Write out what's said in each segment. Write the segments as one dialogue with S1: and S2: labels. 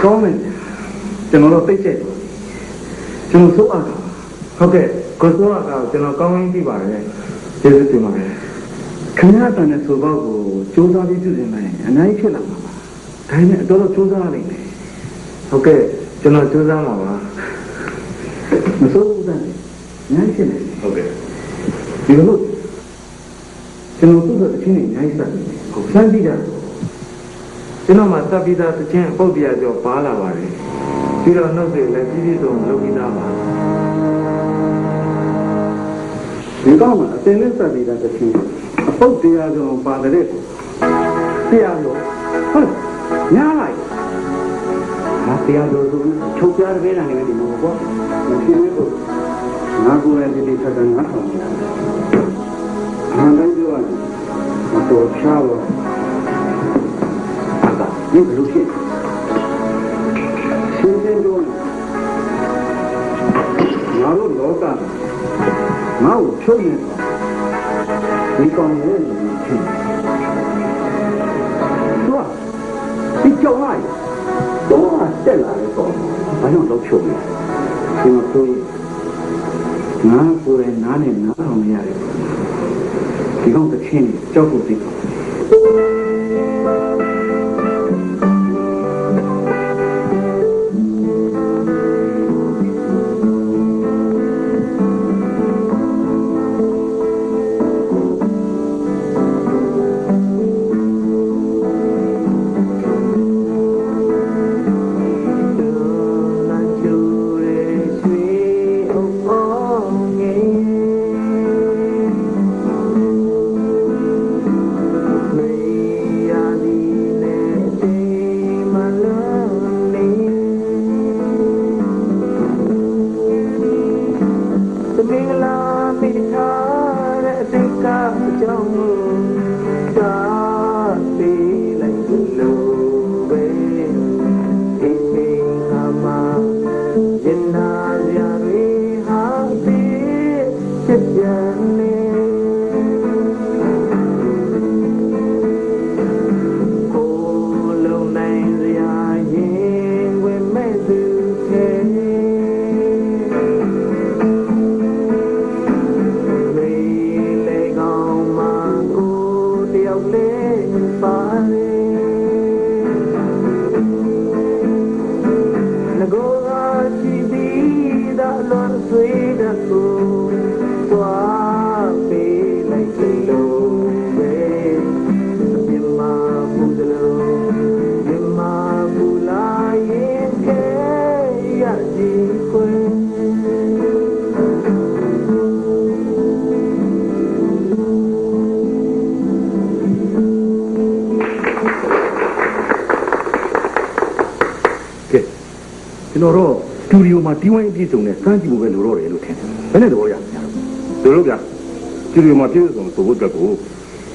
S1: ကောင်းမယ်ကျွန်တော်တို့သိချက်ကျွန်တော်စိုးအားဟုတ်ကဲ့ကိုစိုးအားကကျွန်တော်ကောင်းရင်းသိပါတယ်ကျေးဇူးတင်ပါတယ်ခင်ဗျားတန်တဲ့ဆိုတော့ကိုစူးစမ်းပြီးပြုပြင်မယ်အနိုင်ဖြစ်လာမှာပါဒါနဲ့အတော်တော်စူးစမ်းရလိမ့်မယ်ဟုတ်ကဲ့ကျွန်တော်စူးစမ်းပါပါမစိုးဘူးတဲ့နိုင်ဖြစ်နေဟုတ်ကဲ့ဒီလိုကျွန်တော်သူ့အချင်းနဲ့နိုင်စတယ်ဟုတ်စမ်းပြီးတာကျွန်တော်မှသတ်ပြီးသားတစ်ချင်းပုတ်ပြကြောပါလာပါတယ်ပြီးတော့နှုတ်တွေလည်းပြည့်စုံလုပ်ပြီးသားပါဒီကောင်ကအစင်းနဲ့သတ်ပြီးသားတစ်ချင်းအပုတ်တရားကြောပါတယ်တရားကြောဟုတ်ညားလိုက်ငါတရားကြောဆိုချုပ်ပြပေးနိုင်တယ်ဒီလိုပေါ့မရှိဘူးကိုငါကိုယ်ရဲ့ဒီထက်တန်းငါဆောင်နေတာအမှန်တိုင်းပြောရင်မတော်ချားတော့你不如信，新鲜多呢。俺都老干了，俺有条件，你刚才你去，是吧？你叫哪样？叫俺在哪里搞？好像老条件，听我说，俺过来哪里哪方面的？你讲这钱交给这个。ကျွန်တော်စတူဒီယိုမှာတီးဝိုင်းအပြည့်စုံနဲ့စမ်းကြည့်ဖို့ပဲလိုတော့တယ်လို့ထင်တယ်။ဘယ်နဲ့သဘောရညာတို့လို့ဗျာစတူဒီယိုမှာပြည့်စုံဆိုဖို့အတွက်ကို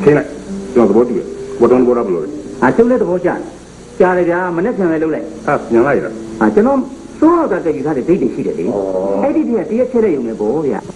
S1: ထင်းလိုက်ကျွန်တော်သဘောတူတယ်။ဘောတော်ဘောရဘလို့လဲ။ကျုပ်လည်းသဘောကျတယ်။ကြားတယ်ဗျာမနေ့ပြန်လဲလုပ်လိုက်။ညံလိုက်ရတာ။ကျွန်တော်စိုးရကတည်းကယူထားတဲ့ဒိတ်တွေရှိတယ်လေ။အဲ့ဒီတည်းကတရက်ချက်တဲ့ယုံနဲ့ပေါ့ဗျာ။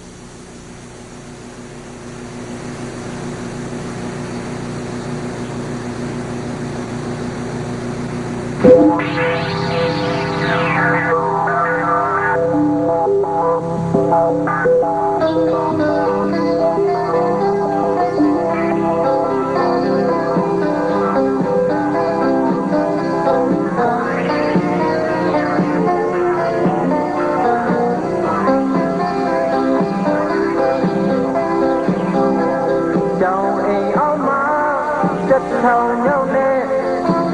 S2: chất thao nhau nè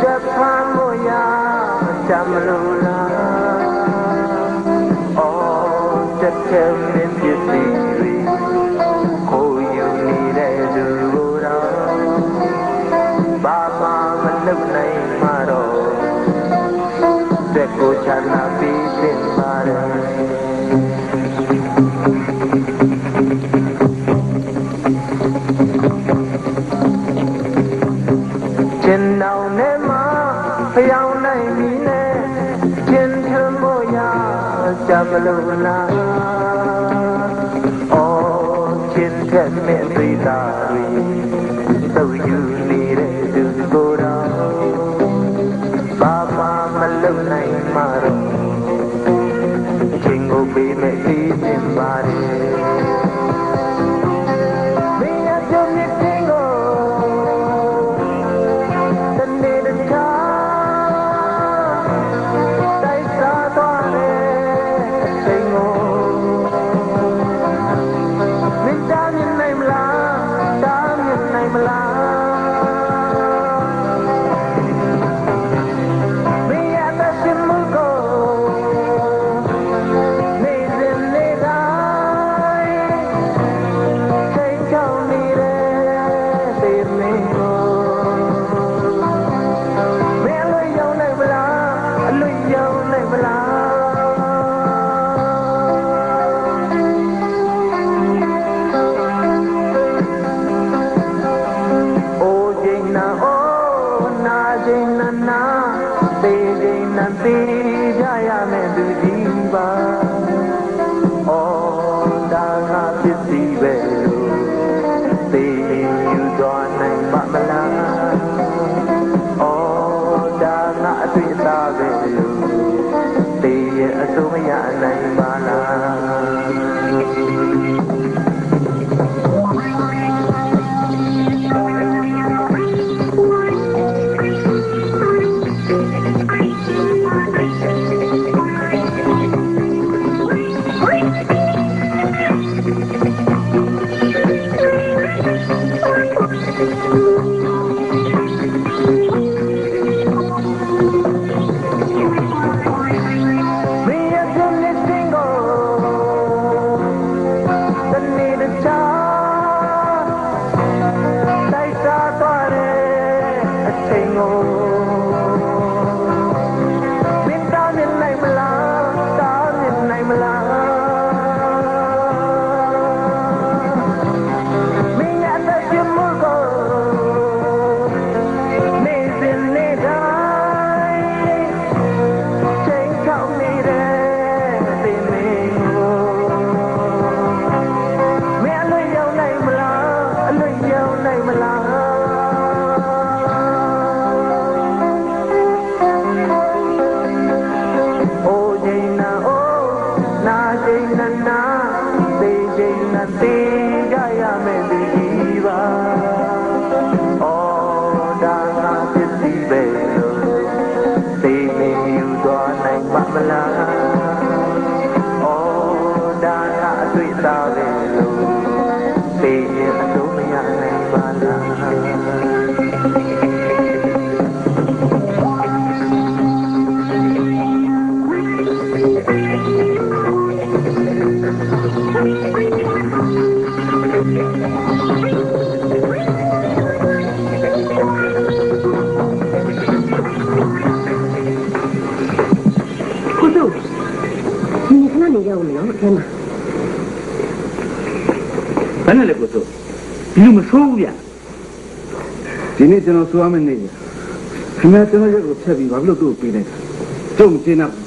S2: chất phan mô ya chăm lưu la ô chất thêm nên biết gì cô yêu ni để đưa vô đó ba ma vẫn lúc này mà rồi để cô chẳng là bị tình mà đời trên đầu nê má nhau này mi nê trên thơm môi ya chăm lưu la ô trên thềm mẹ tuy ta tuy tao yêu ni để đừng cô đó ba ma mà lâu này mà rồi trên ngô bị mẹ đi tìm ba đi
S1: ဘယ်နဲ့လဲကိုစိုးဒီလိုမဆိုးဘူးဗျဒီနေ့ကျွန်တော်ဆိုရမယ့်နေ့ခင်ဗျာကျွန်တော်ရက်ကိုဖြတ်ပြီးဘာဖြစ်လို့သူ့ကိုပေးလိုက်တာကျုံမရှင်းတော့